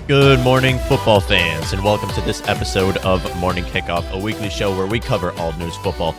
Good morning, football fans, and welcome to this episode of Morning Kickoff, a weekly show where we cover all news football.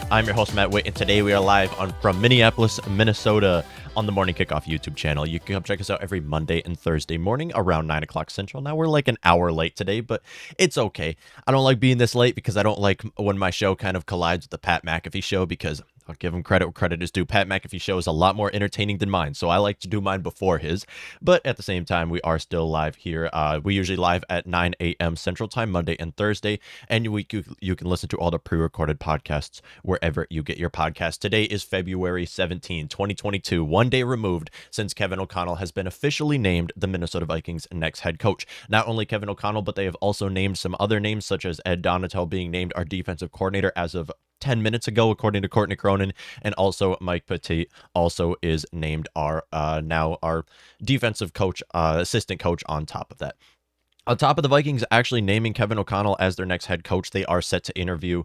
I'm your host, Matt Whit, and today we are live from Minneapolis, Minnesota on the Morning Kickoff YouTube channel. You can come check us out every Monday and Thursday morning around 9 o'clock Central. Now, we're like an hour late today, but it's okay. I don't like being this late because I don't like when my show kind of collides with the Pat McAfee show because I'll give him credit where credit is due. Pat McAfee show is a lot more entertaining than mine, so I like to do mine before his. But at the same time, we are still live here. We usually live at 9 a.m. Central Time, Monday and Thursday, and you can listen to all the pre-recorded podcasts wherever you get your podcasts. Today is February 17, 2022, one day removed since Kevin O'Connell has been officially named the Minnesota Vikings' next head coach. Not only Kevin O'Connell, but they have also named some other names, such as Ed Donatel being named our defensive coordinator as of 10 minutes ago, according to Courtney Cronin, and also Mike Petit also is named our now our defensive coach, assistant coach on top of that. On top of the Vikings actually naming Kevin O'Connell as their next head coach, they are set to interview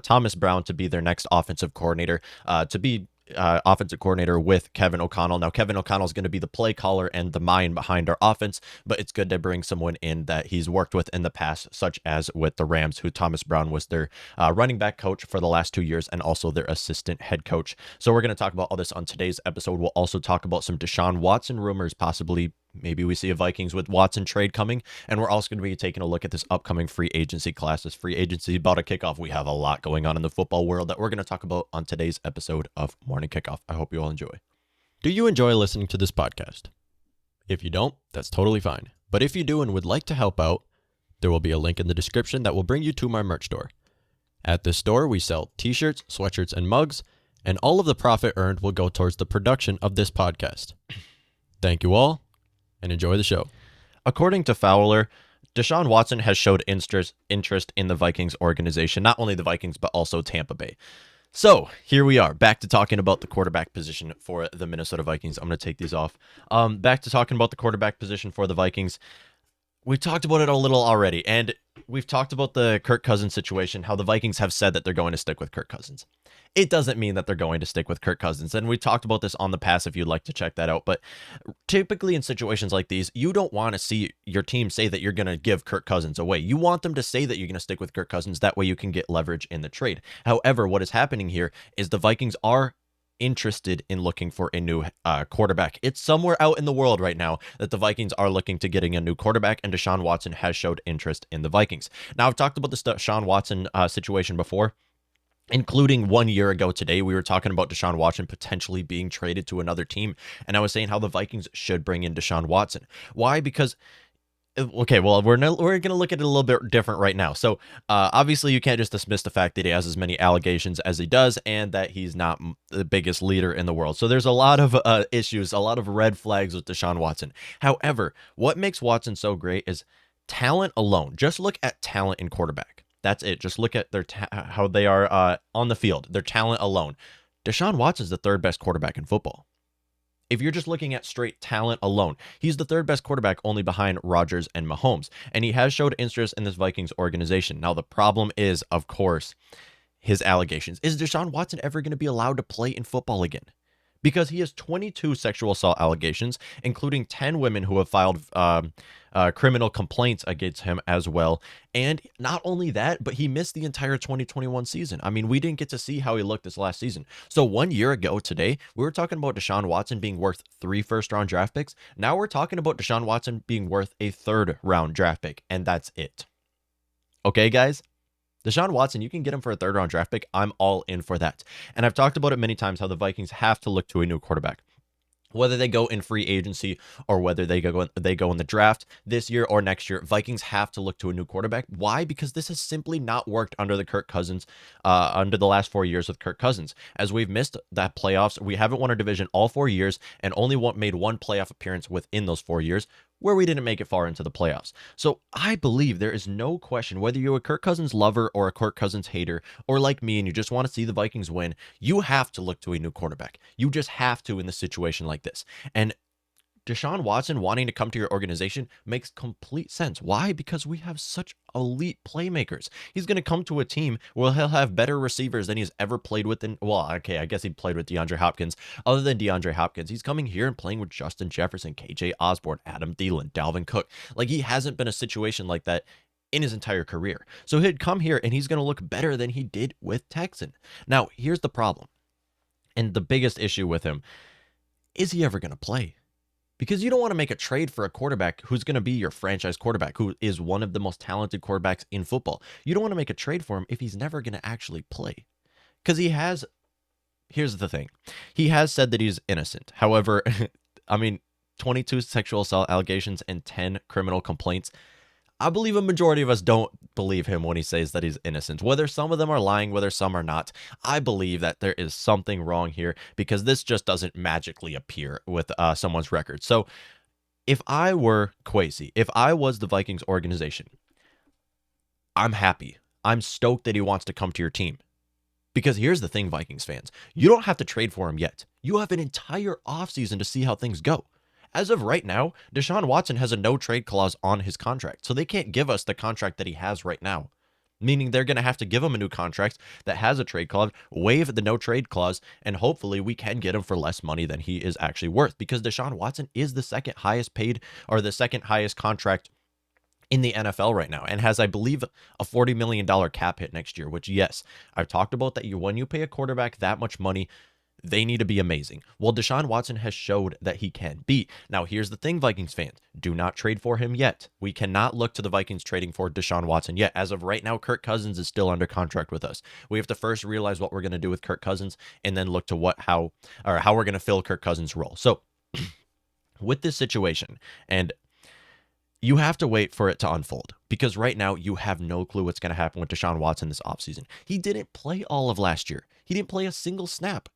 Thomas Brown to be their next offensive coordinator, offensive coordinator with Kevin O'Connell. Now, Kevin O'Connell is going to be the play caller and the mind behind our offense, but it's good to bring someone in that he's worked with in the past, such as with the Rams, who Thomas Brown was their running back coach for the last 2 years and also their assistant head coach. So we're going to talk about all this on today's episode. We'll also talk about some Deshaun Watson rumors, possibly. Maybe we see a Vikings with Watson trade coming, and we're also going to be taking a look at this upcoming free agency class. This free agency about to kick off. We have a lot going on in the football world that we're going to talk about on today's episode of Morning Kickoff. I hope you all enjoy. Do you enjoy listening to this podcast? If you don't, that's totally fine. But if you do and would like to help out, there will be a link in the description that will bring you to my merch store. At this store, we sell t-shirts, sweatshirts, and mugs, and all of the profit earned will go towards the production of this podcast. Thank you all, and enjoy the show. According to Fowler, Deshaun Watson has showed interest in the Vikings organization, not only the Vikings, but also Tampa Bay. So here we are, back to talking about the quarterback position for the Minnesota Vikings. I'm going to take these off. Back to talking about the quarterback position for the Vikings. We've talked about it a little already, and we've talked about the Kirk Cousins situation, how the Vikings have said that they're going to stick with Kirk Cousins. It doesn't mean that they're going to stick with Kirk Cousins, and we talked about this on the past if you'd like to check that out, but typically in situations like these, you don't want to see your team say that you're going to give Kirk Cousins away. You want them to say that you're going to stick with Kirk Cousins, that way you can get leverage in the trade. However, what is happening here is the Vikings are interested in looking for a new quarterback. It's somewhere out in the world right now that the Vikings are looking to getting a new quarterback, and Deshaun Watson has showed interest in the Vikings. Now, I've talked about the Deshaun Watson situation before, including 1 year ago today. We were talking about Deshaun Watson potentially being traded to another team, and I was saying how the Vikings should bring in Deshaun Watson. Why? Because okay, well, we're going to look at it a little bit different right now. So, obviously, you can't just dismiss the fact that he has as many allegations as he does and that he's not the biggest leader in the world. So, there's a lot of issues, a lot of red flags with Deshaun Watson. However, what makes Watson so great is talent alone. Just look at talent in quarterback. That's it. Just look at their how they are on the field, their talent alone. Deshaun Watson is the third best quarterback in football. If you're just looking at straight talent alone, he's the third best quarterback only behind Rodgers and Mahomes. And he has showed interest in this Vikings organization. Now, the problem is, of course, his allegations. Is Deshaun Watson ever going to be allowed to play in football again? Because he has 22 sexual assault allegations, including 10 women who have filed criminal complaints against him as well. And not only that, but he missed the entire 2021 season. I mean, we didn't get to see how he looked this last season. So 1 year ago today, we were talking about Deshaun Watson being worth 3 first-round draft picks. Now we're talking about Deshaun Watson being worth a third-round draft pick, and that's it. Okay, guys? Deshaun Watson, you can get him for a third-round draft pick. I'm all in for that. And I've talked about it many times how the Vikings have to look to a new quarterback. Whether they go in free agency or whether they go in the draft this year or next year, Vikings have to look to a new quarterback. Why? Because this has simply not worked under the last 4 years with Kirk Cousins. As we've missed that playoffs, we haven't won our division all 4 years and only made one playoff appearance within those 4 years, where we didn't make it far into the playoffs. So I believe there is no question, whether you're a Kirk Cousins lover or a Kirk Cousins hater, or like me and you just want to see the Vikings win, you have to look to a new quarterback. You just have to in the situation like this. And Deshaun Watson wanting to come to your organization makes complete sense. Why? Because we have such elite playmakers. He's going to come to a team where he'll have better receivers than he's ever played with. Well, okay, I guess he played with DeAndre Hopkins. Other than DeAndre Hopkins, he's coming here and playing with Justin Jefferson, KJ Osborne, Adam Thielen, Dalvin Cook. Like, he hasn't been a situation like that in his entire career. So he'd come here and he's going to look better than he did with Texan. Now, here's the problem. And the biggest issue with him, is he ever going to play? Because you don't want to make a trade for a quarterback who's going to be your franchise quarterback, who is one of the most talented quarterbacks in football. You don't want to make a trade for him if he's never going to actually play. Because here's the thing. He has said that he's innocent. However, 22 sexual assault allegations and 10 criminal complaints. I believe a majority of us don't believe him when he says that he's innocent. Whether some of them are lying, whether some are not, I believe that there is something wrong here, because this just doesn't magically appear with someone's record. So if I were Kwesi, if I was the Vikings organization, I'm happy. I'm stoked that he wants to come to your team. Because here's the thing, Vikings fans, you don't have to trade for him yet. You have an entire offseason to see how things go. As of right now, Deshaun Watson has a no-trade clause on his contract, so they can't give us the contract that he has right now, meaning they're going to have to give him a new contract that has a trade clause, waive the no-trade clause, and hopefully we can get him for less money than he is actually worth, because Deshaun Watson is the second highest paid, or the second highest contract in the NFL right now, and has, I believe, a $40 million cap hit next year, which, yes, I've talked about that. When you pay a quarterback that much money, they need to be amazing. Well, Deshaun Watson has showed that he can be. Now, here's the thing, Vikings fans. Do not trade for him yet. We cannot look to the Vikings trading for Deshaun Watson yet. As of right now, Kirk Cousins is still under contract with us. We have to first realize what we're going to do with Kirk Cousins, and then look to how we're going to fill Kirk Cousins' role. So, with this situation, and you have to wait for it to unfold, because right now you have no clue what's going to happen with Deshaun Watson this offseason. He didn't play all of last year. He didn't play a single snap.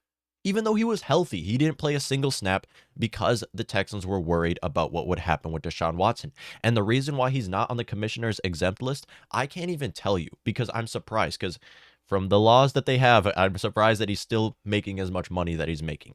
Even though he was healthy, he didn't play a single snap because the Texans were worried about what would happen with Deshaun Watson. And the reason why he's not on the commissioner's exempt list, I can't even tell you, because I'm surprised, because from the laws that they have, I'm surprised that he's still making as much money that he's making.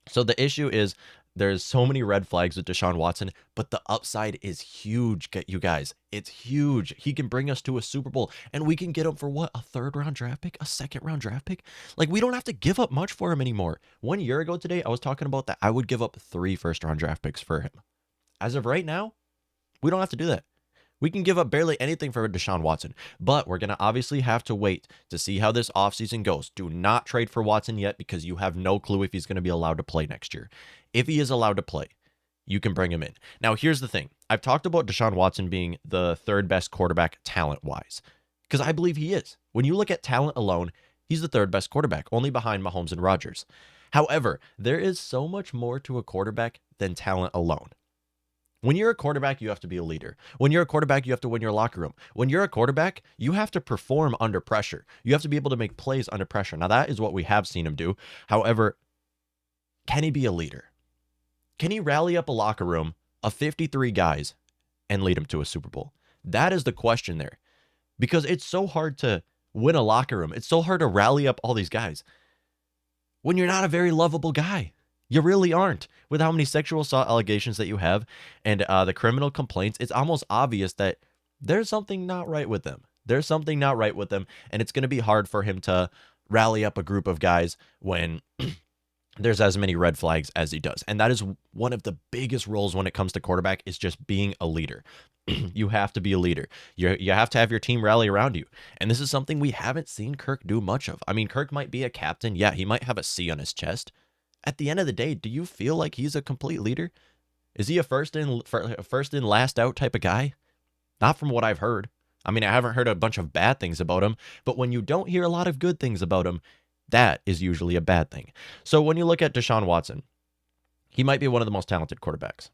So the issue is, there's so many red flags with Deshaun Watson, but the upside is huge, you guys. It's huge. He can bring us to a Super Bowl, and we can get him for what? A third-round draft pick? A second-round draft pick? Like, we don't have to give up much for him anymore. 1 year ago today, I was talking about that I would give up 3 first-round draft picks for him. As of right now, we don't have to do that. We can give up barely anything for Deshaun Watson, but we're going to obviously have to wait to see how this offseason goes. Do not trade for Watson yet, because you have no clue if he's going to be allowed to play next year. If he is allowed to play, you can bring him in. Now, here's the thing. I've talked about Deshaun Watson being the third best quarterback talent-wise, because I believe he is. When you look at talent alone, he's the third best quarterback, only behind Mahomes and Rodgers. However, there is so much more to a quarterback than talent alone. When you're a quarterback, you have to be a leader. When you're a quarterback, you have to win your locker room. When you're a quarterback, you have to perform under pressure. You have to be able to make plays under pressure. Now, that is what we have seen him do. However, can he be a leader? Can he rally up a locker room of 53 guys and lead them to a Super Bowl? That is the question there. Because it's so hard to win a locker room. It's so hard to rally up all these guys when you're not a very lovable guy. You really aren't. With how many sexual assault allegations that you have and the criminal complaints, it's almost obvious that there's something not right with them. There's something not right with them, and it's going to be hard for him to rally up a group of guys when there's as many red flags as he does. And that is one of the biggest roles when it comes to quarterback, is just being a leader. You have to be a leader. You have to have your team rally around you. And this is something we haven't seen Kirk do much of. I mean, Kirk might be a captain. Yeah, he might have a C on his chest. At the end of the day, do you feel like he's a complete leader? Is he a first in, last out type of guy? Not from what I've heard. I mean, I haven't heard a bunch of bad things about him, but when you don't hear a lot of good things about him, that is usually a bad thing. So when you look at Deshaun Watson, he might be one of the most talented quarterbacks.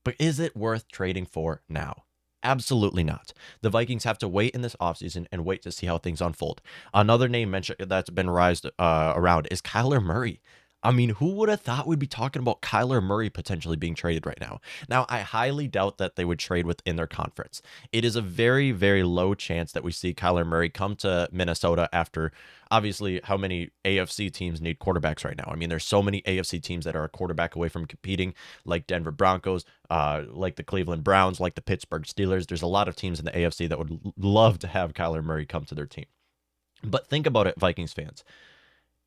But is it worth trading for now? Absolutely not. The Vikings have to wait in this offseason and wait to see how things unfold. Another name mentioned that's been raised around is Kyler Murray. I mean, who would have thought we'd be talking about Kyler Murray potentially being traded right now? Now, I highly doubt that they would trade within their conference. It is a very, very low chance that we see Kyler Murray come to Minnesota after, obviously, how many AFC teams need quarterbacks right now. I mean, there's so many AFC teams that are a quarterback away from competing, like Denver Broncos, like the Cleveland Browns, like the Pittsburgh Steelers. There's a lot of teams in the AFC that would love to have Kyler Murray come to their team. But think about it, Vikings fans.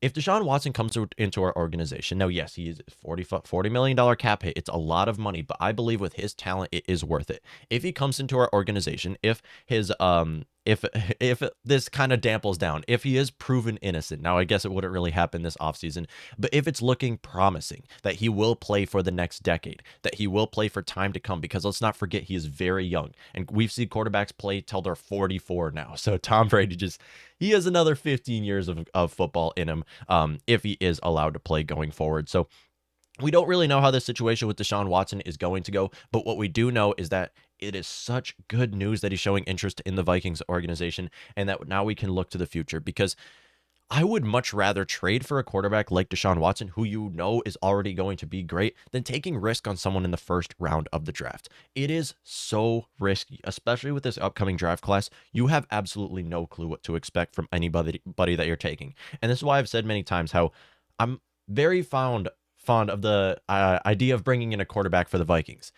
If Deshaun Watson comes into our organization, now, yes, he is $40 million cap hit. It's a lot of money, but I believe with his talent, it is worth it. If he comes into our organization, if his if this kind of damples down, if he is proven innocent, now I guess it wouldn't really happen this offseason, but if it's looking promising that he will play for the next decade, that he will play for time to come, because let's not forget he is very young, and we've seen quarterbacks play till they're 44 now. So Tom Brady he has another 15 years of football in him, if he is allowed to play going forward. So we don't really know how this situation with Deshaun Watson is going to go, but what we do know is that it is such good news that he's showing interest in the Vikings organization, and that now we can look to the future, because I would much rather trade for a quarterback like Deshaun Watson, who you know is already going to be great, than taking risk on someone in the first round of the draft. It is so risky, especially with this upcoming draft class. You have absolutely no clue what to expect from anybody that you're taking. And this is why I've said many times how I'm very fond of the idea of bringing in a quarterback for the Vikings,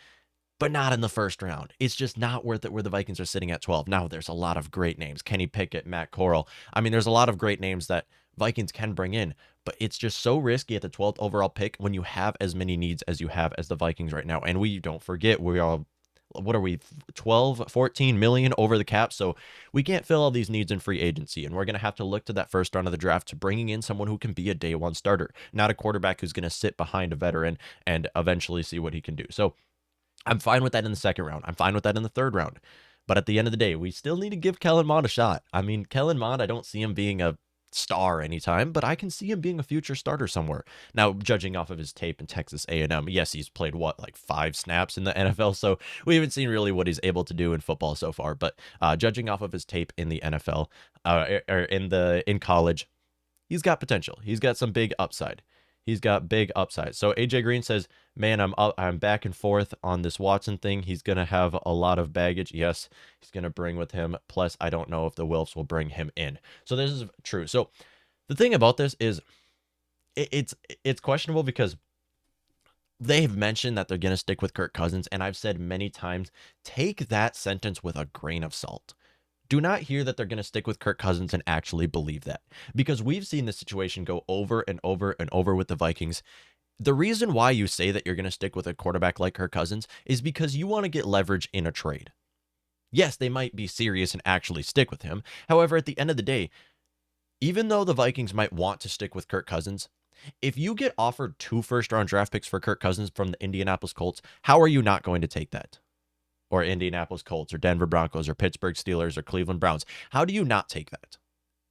but not in the first round. It's just not worth it where the Vikings are sitting at 12. Now, there's a lot of great names. Kenny Pickett, Matt Corral. I mean, there's a lot of great names that Vikings can bring in, but it's just so risky at the 12th overall pick when you have as many needs as you have as the Vikings right now. And we don't forget, we are, what are we, 12, 14 million over the cap? So we can't fill all these needs in free agency. And we're going to have to look to that first round of the draft to bringing in someone who can be a day one starter, not a quarterback who's going to sit behind a veteran and eventually see what he can do. So I'm fine with that in the second round. I'm fine with that in the third round. But at the end of the day, we still need to give Kellen Mond a shot. I mean, Kellen Mond, I don't see him being a star anytime, but I can see him being a future starter somewhere. Now, judging off of his tape in Texas A&M, yes, he's played, like 5 snaps in the NFL, so we haven't seen really what he's able to do in football so far. But judging off of his tape in the NFL, or in college, he's got potential. He's got some big upside. He's got big upside. So AJ Green says, man, I'm back and forth on this Watson thing. He's going to have a lot of baggage. Yes, he's going to bring with him. Plus, I don't know if the Wilfs will bring him in. So this is true. So the thing about this is it's questionable, because they've mentioned that they're going to stick with Kirk Cousins. And I've said many times, take that sentence with a grain of salt. Do not hear that they're going to stick with Kirk Cousins and actually believe that, because we've seen this situation go over and over and over with the Vikings. The reason why you say that you're going to stick with a quarterback like Kirk Cousins is because you want to get leverage in a trade. Yes, they might be serious and actually stick with him. However, at the end of the day, even though the Vikings might want to stick with Kirk Cousins, if you get offered 2 first-round draft picks for Kirk Cousins from the Indianapolis Colts, how are you not going to take that? Or Indianapolis Colts, or Denver Broncos, or Pittsburgh Steelers, or Cleveland Browns. How do you not take that?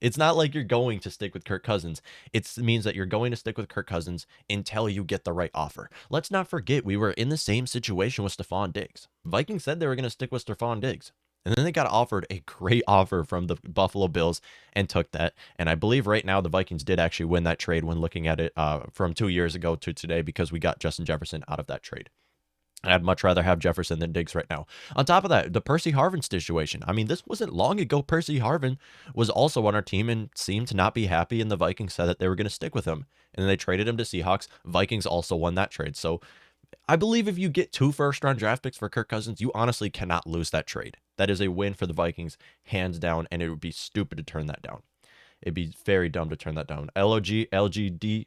It's not like you're going to stick with Kirk Cousins. It means that you're going to stick with Kirk Cousins until you get the right offer. Let's not forget, we were in the same situation with Stephon Diggs. Vikings said they were going to stick with Stephon Diggs, and then they got offered a great offer from the Buffalo Bills and took that. And I believe right now the Vikings did actually win that trade when looking at it from 2 years ago to today, because we got Justin Jefferson out of that trade. I'd much rather have Jefferson than Diggs right now. On top of that, the Percy Harvin situation. I mean, this wasn't long ago. Percy Harvin was also on our team and seemed to not be happy, and the Vikings said that they were going to stick with him. And then they traded him to Seahawks. Vikings also won that trade. So I believe if you get 2 first-round draft picks for Kirk Cousins, you honestly cannot lose that trade. That is a win for the Vikings, hands down, and it would be stupid to turn that down. It'd be very dumb to turn that down. LGKDOC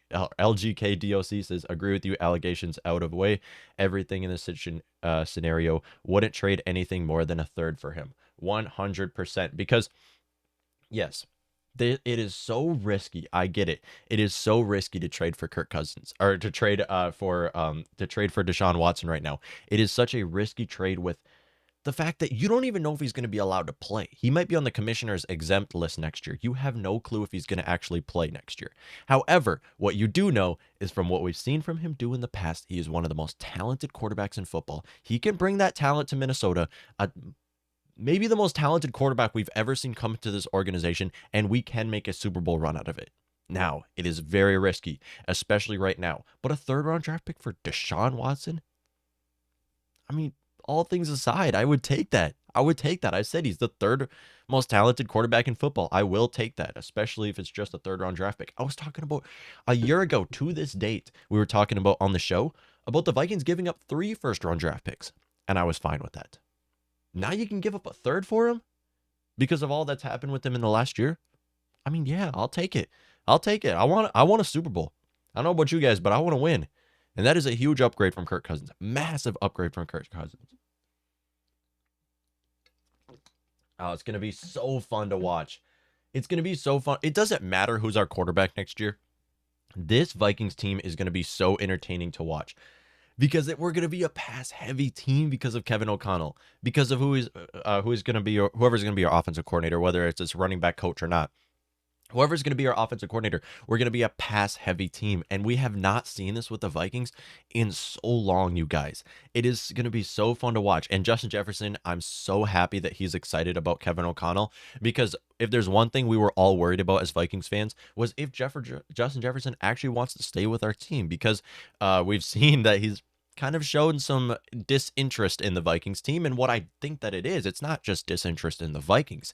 says, agree with you, allegations out of way. Everything in this scenario, wouldn't trade anything more than a third for him. 100%. Because, yes, it is so risky. I get it. It is so risky to trade for Kirk Cousins, or to trade for Deshaun Watson right now. It is such a risky trade with the fact that you don't even know if he's going to be allowed to play. He might be on the commissioner's exempt list next year. You have no clue if he's going to actually play next year. However, what you do know is from what we've seen from him do in the past, he is one of the most talented quarterbacks in football. He can bring that talent to Minnesota. Maybe the most talented quarterback we've ever seen come to this organization, and we can make a Super Bowl run out of it. Now, it is very risky, especially right now. But a third-round draft pick for Deshaun Watson? I mean, all things aside, I would take that. I would take that. I said he's the third most talented quarterback in football. I will take that, especially if it's just a third-round draft pick. I was talking about a year ago to this date, we were talking about on the show about the Vikings giving up 3 first-round draft picks, and I was fine with that. Now you can give up a third for him because of all that's happened with him in the last year? I mean, yeah, I'll take it. I'll take it. I want a Super Bowl. I don't know about you guys, but I want to win. And that is a huge upgrade from Kirk Cousins. Massive upgrade from Kirk Cousins. Oh, it's going to be so fun to watch. It's going to be so fun. It doesn't matter who's our quarterback next year. This Vikings team is going to be so entertaining to watch because we're going to be a pass-heavy team because of Kevin O'Connell, because of whoever's going to be our offensive coordinator, whether it's this running back coach or not. Whoever's going to be our offensive coordinator, we're going to be a pass-heavy team, and we have not seen this with the Vikings in so long, you guys. It is going to be so fun to watch, and Justin Jefferson, I'm so happy that he's excited about Kevin O'Connell, because if there's one thing we were all worried about as Vikings fans was if Justin Jefferson actually wants to stay with our team, because we've seen that he's kind of shown some disinterest in the Vikings team, and what I think that it is, it's not just disinterest in the Vikings.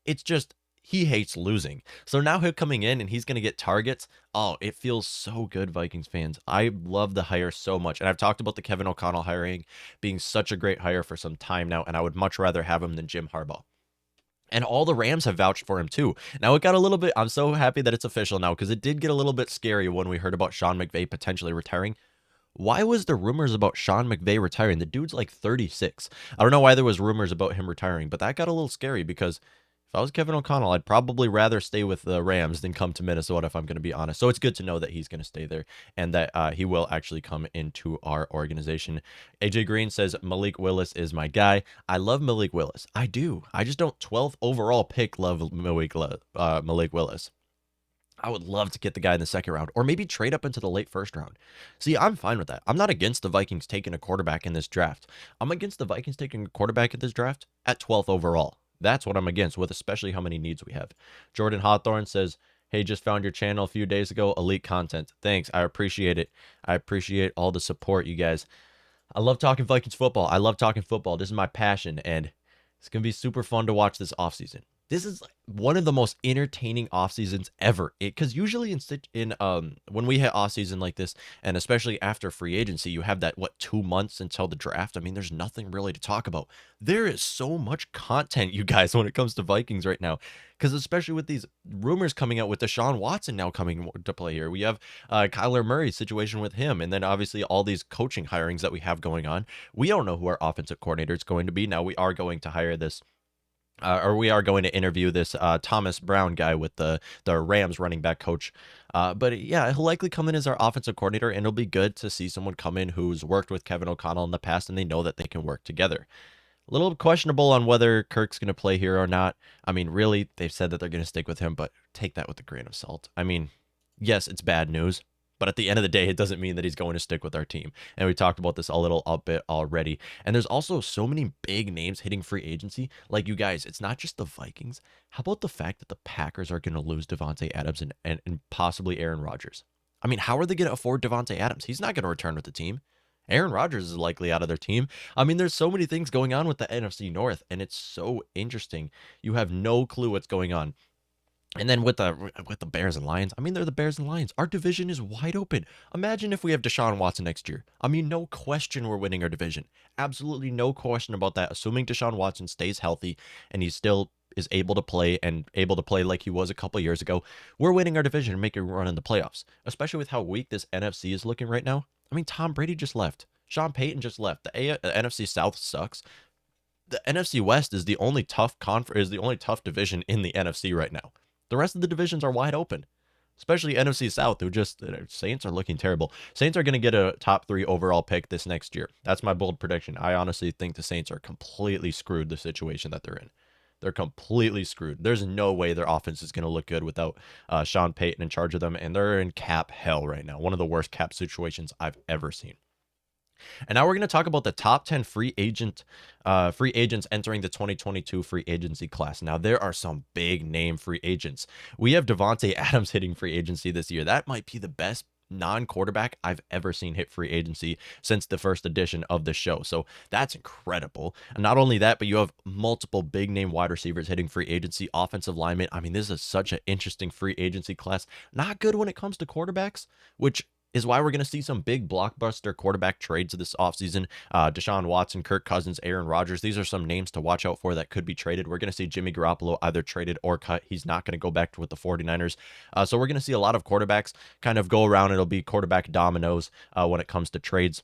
It's just he hates losing. So now him coming in and he's going to get targets. Oh, it feels so good, Vikings fans. I love the hire so much. And I've talked about the Kevin O'Connell hiring being such a great hire for some time now, and I would much rather have him than Jim Harbaugh. And all the Rams have vouched for him too. Now it got a little bit, I'm so happy that it's official now, because it did get a little bit scary when we heard about Sean McVay potentially retiring. Why was there rumors about Sean McVay retiring? The dude's like 36. I don't know why there was rumors about him retiring, but that got a little scary because if I was Kevin O'Connell, I'd probably rather stay with the Rams than come to Minnesota, if I'm going to be honest. So it's good to know that he's going to stay there and that he will actually come into our organization. AJ Green says, Malik Willis is my guy. I love Malik Willis. I do. I just don't 12th overall pick love Malik Willis. I would love to get the guy in the second round or maybe trade up into the late first round. See, I'm fine with that. I'm not against the Vikings taking a quarterback in this draft. I'm against the Vikings taking a quarterback in this draft at 12th overall. That's what I'm against, with especially how many needs we have. Jordan Hawthorne says, hey, just found your channel a few days ago. Elite content. Thanks. I appreciate it. I appreciate all the support, you guys. I love talking Vikings football. I love talking football. This is my passion, and it's going to be super fun to watch this offseason. This is one of the most entertaining off seasons ever. Because usually when we hit off season like this, and especially after free agency, you have that 2 months until the draft. I mean, there's nothing really to talk about. There is so much content, you guys, when it comes to Vikings right now. Because especially with these rumors coming out with Deshaun Watson now coming to play here, we have Kyler Murray's situation with him, and then obviously all these coaching hirings that we have going on. We don't know who our offensive coordinator is going to be. Now we are going to hire this. We are going to interview this Thomas Brown guy with the Rams running back coach. But yeah, he'll likely come in as our offensive coordinator, and it'll be good to see someone come in who's worked with Kevin O'Connell in the past, and they know that they can work together. A little questionable on whether Kirk's going to play here or not. I mean, really, they've said that they're going to stick with him, but take that with a grain of salt. I mean, yes, it's bad news, but at the end of the day, it doesn't mean that he's going to stick with our team. And we talked about this a bit already. And there's also so many big names hitting free agency. Like, you guys, it's not just the Vikings. How about the fact that the Packers are going to lose Devonte Adams and possibly Aaron Rodgers? I mean, how are they going to afford Devonte Adams? He's not going to return with the team. Aaron Rodgers is likely out of their team. I mean, there's so many things going on with the NFC North, and it's so interesting. You have no clue what's going on. And then with the Bears and Lions, I mean, they're the Bears and Lions. Our division is wide open. Imagine if we have Deshaun Watson next year. I mean, no question we're winning our division. Absolutely no question about that. Assuming Deshaun Watson stays healthy and he still is able to play like he was a couple years ago, we're winning our division and making a run in the playoffs. Especially with how weak this NFC is looking right now. I mean, Tom Brady just left. Sean Payton just left. The NFC South sucks. The NFC West is the only tough division in the NFC right now. The rest of the divisions are wide open, especially NFC South, who Saints are looking terrible. Saints are going to get a top 3 overall pick this next year. That's my bold prediction. I honestly think the Saints are completely screwed the situation that they're in. They're completely screwed. There's no way their offense is going to look good without Sean Payton in charge of them, and they're in cap hell right now. One of the worst cap situations I've ever seen. And now we're going to talk about the top 10 free agents entering the 2022 free agency class. Now there are some big name free agents. We have Devonte Adams hitting free agency this year. That might be the best non-quarterback I've ever seen hit free agency since the first edition of the show. So that's incredible. And not only that, but you have multiple big name wide receivers hitting free agency, offensive linemen. I mean, this is such an interesting free agency class. Not good when it comes to quarterbacks, which is why we're going to see some big blockbuster quarterback trades this offseason. Deshaun Watson, Kirk Cousins, Aaron Rodgers. These are some names to watch out for that could be traded. We're going to see Jimmy Garoppolo either traded or cut. He's not going to go back with the 49ers. So we're going to see a lot of quarterbacks kind of go around. It'll be quarterback dominoes when it comes to trades.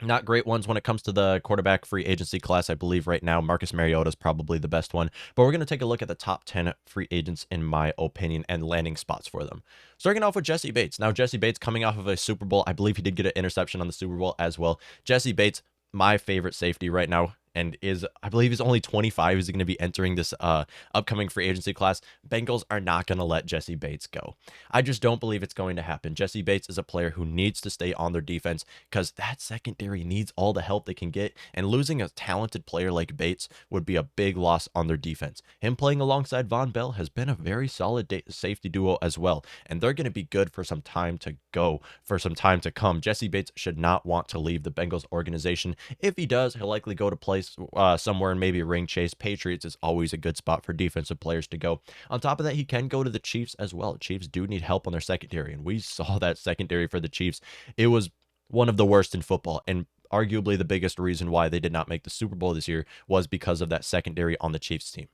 Not great ones when it comes to the quarterback free agency class. I believe right now Marcus Mariota is probably the best one, but we're going to take a look at the top 10 free agents in my opinion and landing spots for them. Starting off with Jessie Bates. Now Jessie Bates coming off of a Super Bowl. I believe he did get an interception on the Super Bowl as well. Jessie Bates, my favorite safety right now, and I believe he's only 25. He's going to be entering this upcoming free agency class. Bengals are not going to let Jessie Bates go. I just don't believe it's going to happen. Jessie Bates is a player who needs to stay on their defense because that secondary needs all the help they can get, and losing a talented player like Bates would be a big loss on their defense. Him playing alongside Von Bell has been a very solid safety duo as well, and they're going to be good for some time to come. Jessie Bates should not want to leave the Bengals organization. If he does, he'll likely go to play somewhere in maybe a ring chase. Patriots is always a good spot for defensive players to go. On top of that, he can go to the Chiefs as well. The Chiefs do need help on their secondary, and we saw that secondary for the Chiefs. It was one of the worst in football, and arguably the biggest reason why they did not make the Super Bowl this year was because of that secondary on the Chiefs team.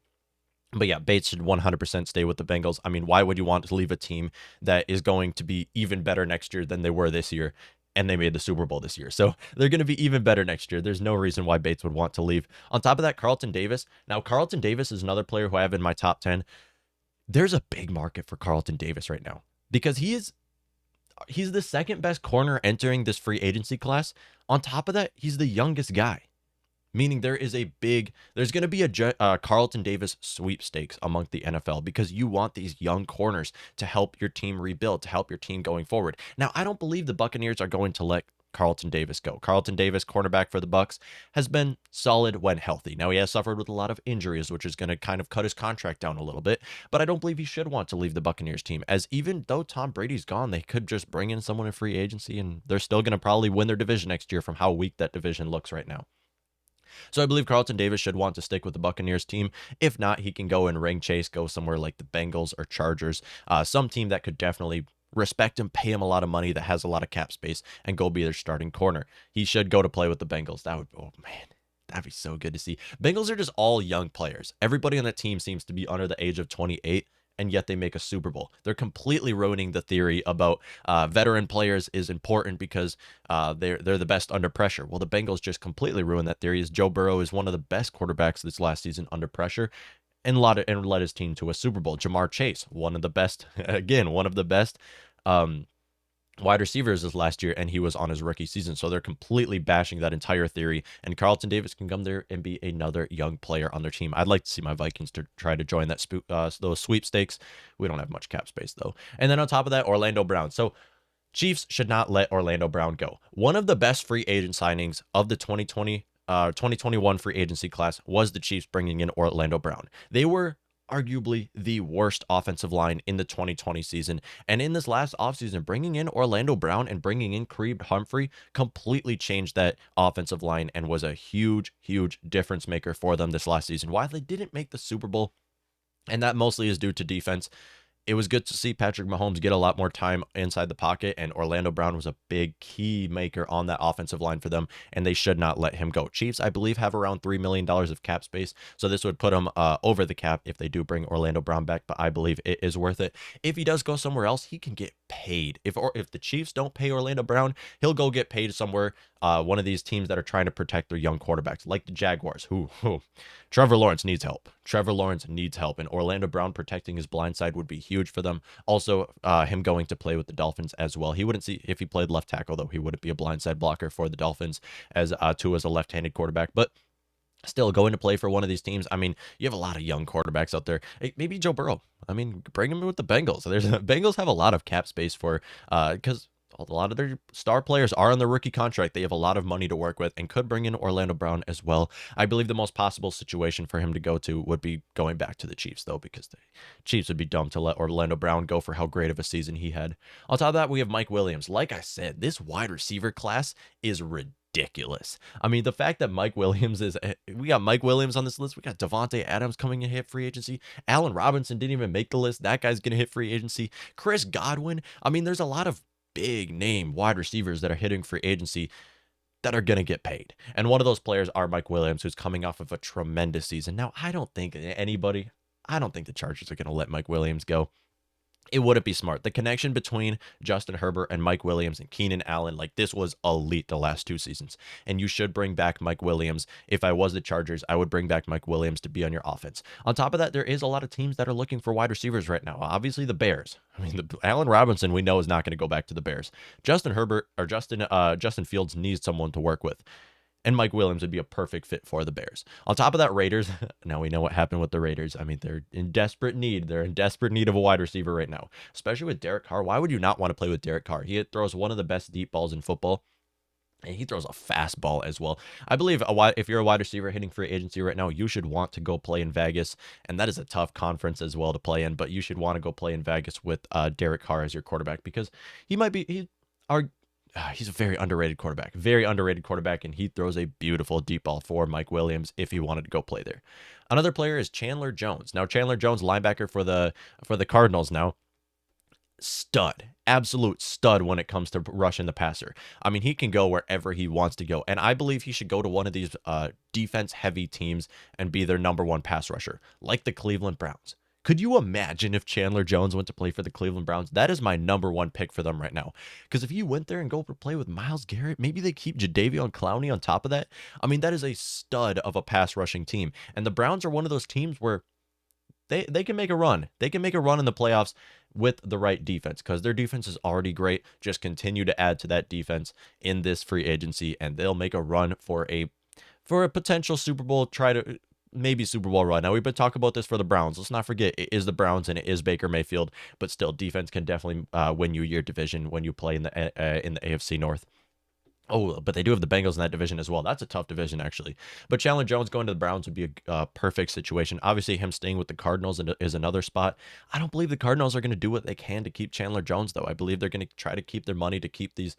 But yeah, Bates should 100% stay with the Bengals. I mean, why would you want to leave a team that is going to be even better next year than they were this year? And they made the Super Bowl this year. So they're going to be even better next year. There's no reason why Bates would want to leave. On top of that, Carlton Davis. Now, Carlton Davis is another player who I have in my top 10. There's a big market for Carlton Davis right now because he's the second best corner entering this free agency class. On top of that, he's the youngest guy. Meaning there's going to be a Carlton Davis sweepstakes among the NFL because you want these young corners to help your team rebuild, to help your team going forward. Now, I don't believe the Buccaneers are going to let Carlton Davis go. Carlton Davis, cornerback for the Bucs, has been solid when healthy. Now, he has suffered with a lot of injuries, which is going to kind of cut his contract down a little bit, but I don't believe he should want to leave the Buccaneers team, as even though Tom Brady's gone, they could just bring in someone in free agency, and they're still going to probably win their division next year from how weak that division looks right now. So I believe Carlton Davis should want to stick with the Buccaneers team. If not, he can go and ring chase, go somewhere like the Bengals or Chargers, some team that could definitely respect him, pay him a lot of money, that has a lot of cap space, and go be their starting corner. He should go to play with the Bengals. Oh man, that'd be so good to see. Bengals are just all young players. Everybody on that team seems to be under the age of 28. And yet they make a Super Bowl. They're completely ruining the theory about veteran players is important because they're the best under pressure. Well, the Bengals just completely ruined that theory. As Joe Burrow is one of the best quarterbacks this last season under pressure, and led his team to a Super Bowl. Jamar Chase, one of the best wide receivers this last year, and he was on his rookie season. So they're completely bashing that entire theory, and Carlton Davis can come there and be another young player on their team. I'd like to see my Vikings to try to join that those sweepstakes. We don't have much cap space though. And then on top of that, Orlando Brown. So Chiefs should not let Orlando Brown go. One of the best free agent signings of the 2021 free agency class was the Chiefs bringing in Orlando Brown. They were arguably the worst offensive line in the 2020 season. And in this last offseason, bringing in Orlando Brown and bringing in Creed Humphrey completely changed that offensive line and was a huge, huge difference maker for them this last season. Why they didn't make the Super Bowl, and that mostly is due to defense. It was good to see Patrick Mahomes get a lot more time inside the pocket, and Orlando Brown was a big key maker on that offensive line for them, and they should not let him go. Chiefs, I believe, have around $3 million of cap space, so this would put them over the cap if they do bring Orlando Brown back, but I believe it is worth it. If he does go somewhere else, he can get paid. If the Chiefs don't pay Orlando Brown, he'll go get paid somewhere, one of these teams that are trying to protect their young quarterbacks, like the Jaguars, who Trevor Lawrence needs help. And Orlando Brown protecting his blind side would be huge for them. Also, him going to play with the Dolphins as well. He wouldn't see if he played left tackle, though. He wouldn't be a blindside blocker for the Dolphins as Tua's a left-handed quarterback. But still, going to play for one of these teams. I mean, you have a lot of young quarterbacks out there. Maybe Joe Burrow. I mean, bring him with the Bengals. Bengals have a lot of cap space for because a lot of their star players are on their rookie contract. They have a lot of money to work with and could bring in Orlando Brown as well. I believe the most possible situation for him to go to would be going back to the Chiefs, though, because the Chiefs would be dumb to let Orlando Brown go for how great of a season he had. On top of that, we have Mike Williams. Like I said, this wide receiver class is ridiculous. I mean, the fact that we got Mike Williams on this list. We got Devonte Adams coming to hit free agency. Allen Robinson didn't even make the list. That guy's going to hit free agency. Chris Godwin. I mean, there's a lot of big name wide receivers that are hitting free agency that are going to get paid. And one of those players are Mike Williams, who's coming off of a tremendous season. Now, I don't think the Chargers are going to let Mike Williams go. It wouldn't be smart. The connection between Justin Herbert and Mike Williams and Keenan Allen, like this was elite the last 2 seasons. And you should bring back Mike Williams. If I was the Chargers, I would bring back Mike Williams to be on your offense. On top of that, there is a lot of teams that are looking for wide receivers right now. Obviously, the Bears. I mean, Allen Robinson, we know, is not going to go back to the Bears. Justin Fields needs someone to work with. And Mike Williams would be a perfect fit for the Bears. On top of that, Raiders. Now we know what happened with the Raiders. I mean, they're in desperate need. They're in desperate need of a wide receiver right now, especially with Derek Carr. Why would you not want to play with Derek Carr? He throws one of the best deep balls in football, and he throws a fast ball as well. I believe if you're a wide receiver hitting free agency right now, you should want to go play in Vegas, and that is a tough conference as well to play in, but you should want to go play in Vegas with Derek Carr as your quarterback, because he's a very underrated quarterback, and he throws a beautiful deep ball for Mike Williams if he wanted to go play there. Another player is Chandler Jones. Now, Chandler Jones, linebacker for the Cardinals now. Stud, absolute stud when it comes to rushing the passer. I mean, he can go wherever he wants to go, and I believe he should go to one of these defense-heavy teams and be their number 1 pass rusher, like the Cleveland Browns. Could you imagine if Chandler Jones went to play for the Cleveland Browns? That is my number 1 pick for them right now. Because if he went there and go play with Myles Garrett, maybe they keep Jadeveon Clowney on top of that. I mean, that is a stud of a pass rushing team. And the Browns are one of those teams where they can make a run. They can make a run in the playoffs with the right defense, because their defense is already great. Just continue to add to that defense in this free agency, and they'll make a run for a potential Super Bowl, maybe Super Bowl run. Now, we've been talking about this for the Browns. Let's not forget, it is the Browns and it is Baker Mayfield, but still, defense can definitely win you your division when you play in the AFC North. Oh, but they do have the Bengals in that division as well. That's a tough division, actually. But Chandler Jones going to the Browns would be a perfect situation. Obviously, him staying with the Cardinals is another spot. I don't believe the Cardinals are going to do what they can to keep Chandler Jones, though. I believe they're going to try to keep their money to keep these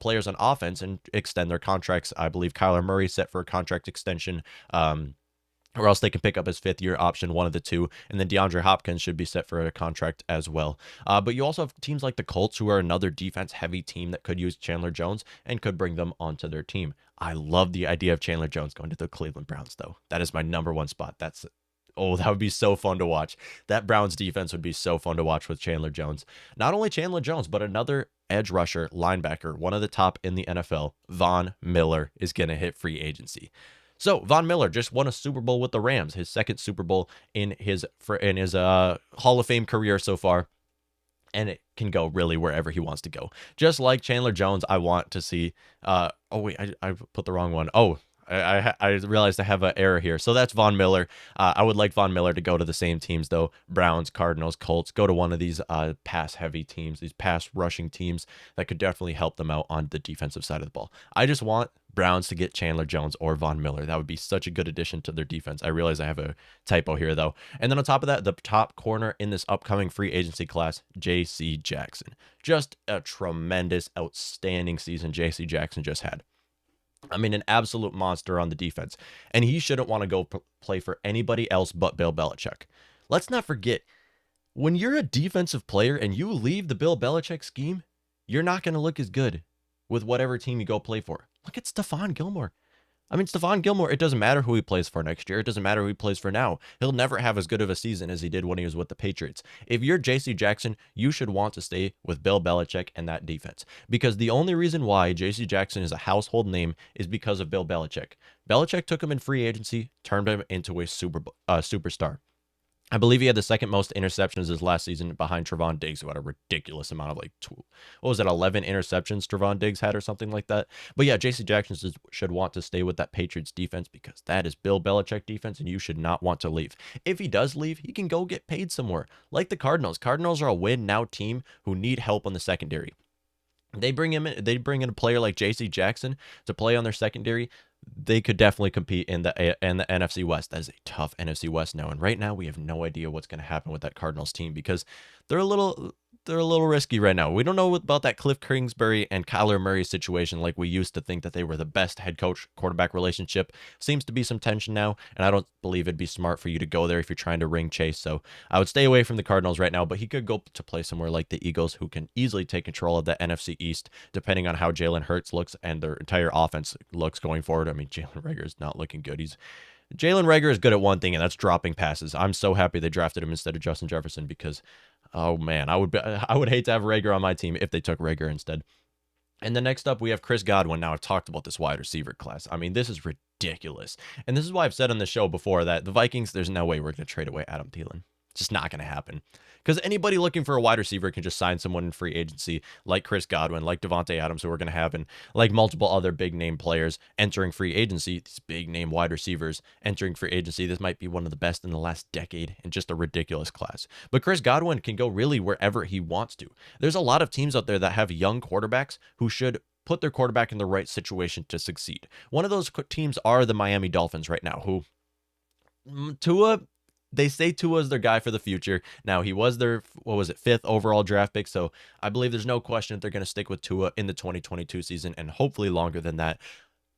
players on offense and extend their contracts. I believe Kyler Murray set for a contract extension. Or else they can pick up his 5th-year option, one of the two. And then DeAndre Hopkins should be set for a contract as well. But you also have teams like the Colts, who are another defense-heavy team that could use Chandler Jones and could bring them onto their team. I love the idea of Chandler Jones going to the Cleveland Browns, though. That is my number 1 spot. That would be so fun to watch. That Browns defense would be so fun to watch with Chandler Jones. Not only Chandler Jones, but another edge rusher, linebacker, one of the top in the NFL, Von Miller, is going to hit free agency. So Von Miller just won a Super Bowl with the Rams, his 2nd Super Bowl in his Hall of Fame career so far, and it can go really wherever he wants to go. Just like Chandler Jones, I want to see. I put the wrong one. I realized I have an error here. So that's Von Miller. I would like Von Miller to go to the same teams, though. Browns, Cardinals, Colts. Go to one of these pass-heavy teams, these pass-rushing teams that could definitely help them out on the defensive side of the ball. I just want Browns to get Chandler Jones or Von Miller. That would be such a good addition to their defense. I realize I have a typo here, though. And then on top of that, the top corner in this upcoming free agency class, J.C. Jackson. Just a tremendous, outstanding season J.C. Jackson just had. I mean, an absolute monster on the defense. And he shouldn't want to go play for anybody else but Bill Belichick. Let's not forget, when you're a defensive player and you leave the Bill Belichick scheme, you're not going to look as good with whatever team you go play for. Look at Stephon Gilmore. I mean, Stephon Gilmore, it doesn't matter who he plays for next year. It doesn't matter who he plays for now. He'll never have as good of a season as he did when he was with the Patriots. If you're J.C. Jackson, you should want to stay with Bill Belichick and that defense. Because the only reason why J.C. Jackson is a household name is because of Bill Belichick. Belichick took him in free agency, turned him into a superstar. I believe he had the 2nd most interceptions his last season behind Trevon Diggs, who had a ridiculous amount of 11 interceptions Trevon Diggs had or something like that. But yeah, J.C. Jackson should want to stay with that Patriots defense because that is Bill Belichick defense and you should not want to leave. If he does leave, he can go get paid somewhere. Like the Cardinals. Cardinals are a win-now team who need help on the secondary. They bring him in. They bring in a player like J.C. Jackson to play on their secondary. They could definitely compete in the NFC West. That is a tough NFC West now, and right now we have no idea what's going to happen with that Cardinals team because they're a little risky right now. We don't know about that Cliff Kingsbury and Kyler Murray situation like we used to think that they were the best head coach quarterback relationship. Seems to be some tension now, and I don't believe it'd be smart for you to go there if you're trying to ring chase. So I would stay away from the Cardinals right now, but he could go to play somewhere like the Eagles, who can easily take control of the NFC East, depending on how Jalen Hurts looks and their entire offense looks going forward. I mean, Jalen Reagor is not looking good. Jalen Reagor is good at one thing, and that's dropping passes. I'm so happy they drafted him instead of Justin Jefferson because, oh man, I would hate to have Reagor on my team if they took Reagor instead. And then next up, we have Chris Godwin. Now, I've talked about this wide receiver class. I mean, this is ridiculous. And this is why I've said on the show before that the Vikings, there's no way we're going to trade away Adam Thielen. It's just not going to happen. Because anybody looking for a wide receiver can just sign someone in free agency like Chris Godwin, like Devonte Adams, who we're going to have, and like multiple other big name players entering free agency, these big name wide receivers entering free agency. This might be one of the best in the last decade and just a ridiculous class. But Chris Godwin can go really wherever he wants to. There's a lot of teams out there that have young quarterbacks who should put their quarterback in the right situation to succeed. One of those teams are the Miami Dolphins right now, who they say Tua's their guy for the future. Now, he was their, fifth overall draft pick, so I believe there's no question that they're going to stick with Tua in the 2022 season and hopefully longer than that.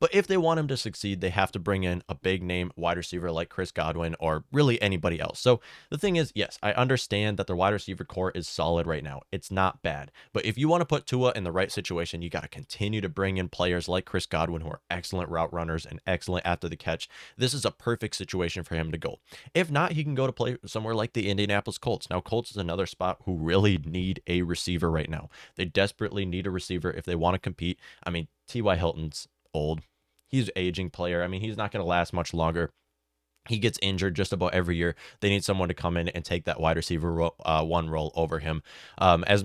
But if they want him to succeed, they have to bring in a big name wide receiver like Chris Godwin or really anybody else. So the thing is, yes, I understand that their wide receiver core is solid right now. It's not bad. But if you want to put Tua in the right situation, you got to continue to bring in players like Chris Godwin, who are excellent route runners and excellent after the catch. This is a perfect situation for him to go. If not, he can go to play somewhere like the Indianapolis Colts. Now, Colts is another spot who really need a receiver right now. They desperately need a receiver if they want to compete. I mean, T.Y. Hilton's old. He's an aging player. I mean, he's not going to last much longer. He gets injured just about every year. They need someone to come in and take that wide receiver one role over him. As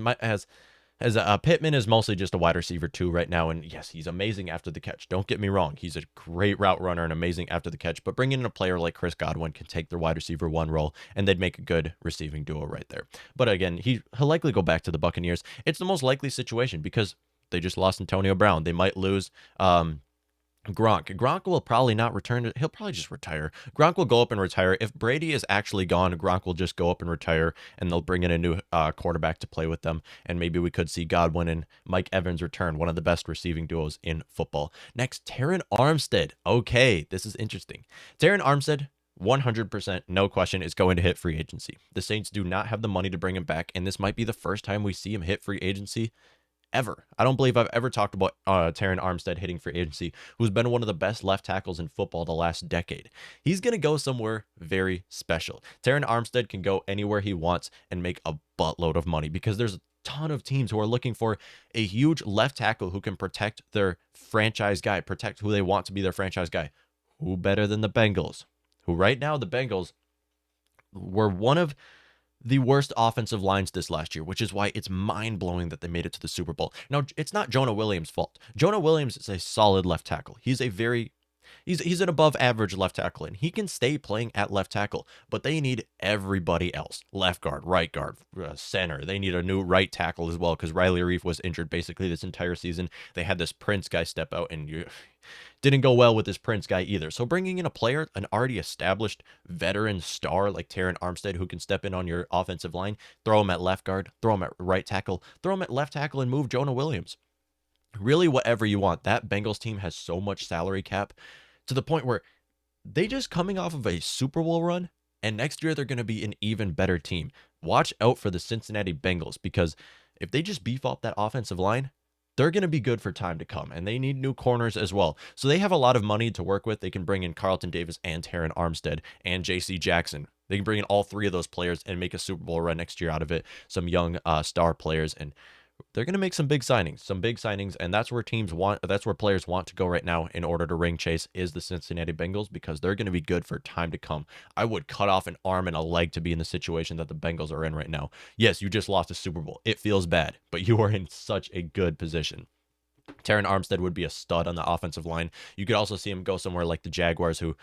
Pittman is mostly just a wide receiver too right now, and yes, he's amazing after the catch. Don't get me wrong; he's a great route runner and amazing after the catch. But bringing in a player like Chris Godwin can take their wide receiver one role, and they'd make a good receiving duo right there. But again, he'll likely go back to the Buccaneers. It's the most likely situation because they just lost Antonio Brown. They might lose Gronk will probably not return. He'll probably just retire. Gronk will go up and retire. If Brady is actually gone, Gronk will just go up and retire, and they'll bring in a new quarterback to play with them. And maybe we could see Godwin and Mike Evans return, one of the best receiving duos in football. Next, Darren Armstead. Okay, this is interesting. Darren Armstead, 100%, no question, is going to hit free agency. The Saints do not have the money to bring him back, and this might be the first time we see him hit free agency ever. I don't believe I've ever talked about Darren Armstead hitting free agency, who's been one of the best left tackles in football the last decade. He's going to go somewhere very special. Darren Armstead can go anywhere he wants and make a buttload of money because there's a ton of teams who are looking for a huge left tackle who can protect their franchise guy, protect who they want to be their franchise guy. Who better than the Bengals? Who right now, the Bengals were one of the worst offensive lines this last year, which is why it's mind-blowing that they made it to the Super Bowl. Now, it's not Jonah Williams' fault. Jonah Williams is a solid left tackle. He's an above-average left tackle, and he can stay playing at left tackle, but they need everybody else. Left guard, right guard, center. They need a new right tackle as well because Riley Reef was injured basically this entire season. They had this Prince guy step out, and didn't go well with this Prince guy either. So bringing in a player, an already established veteran star like Darren Armstead, who can step in on your offensive line, throw him at left guard, throw him at right tackle, throw him at left tackle, and move Jonah Williams. Really, whatever you want. That Bengals team has so much salary cap to the point where they just coming off of a Super Bowl run, and next year they're going to be an even better team. Watch out for the Cincinnati Bengals, because if they just beef up that offensive line, they're going to be good for time to come, and they need new corners as well. So they have a lot of money to work with. They can bring in Carlton Davis and Darren Armstead and J.C. Jackson. They can bring in all three of those players and make a Super Bowl run next year out of it. Some young star players, and they're going to make some big signings, and that's where players want to go right now in order to ring chase is the Cincinnati Bengals, because they're going to be good for time to come. I would cut off an arm and a leg to be in the situation that the Bengals are in right now. Yes, you just lost a Super Bowl. It feels bad, but you are in such a good position. Darren Armstead would be a stud on the offensive line. You could also see him go somewhere like the Jaguars, who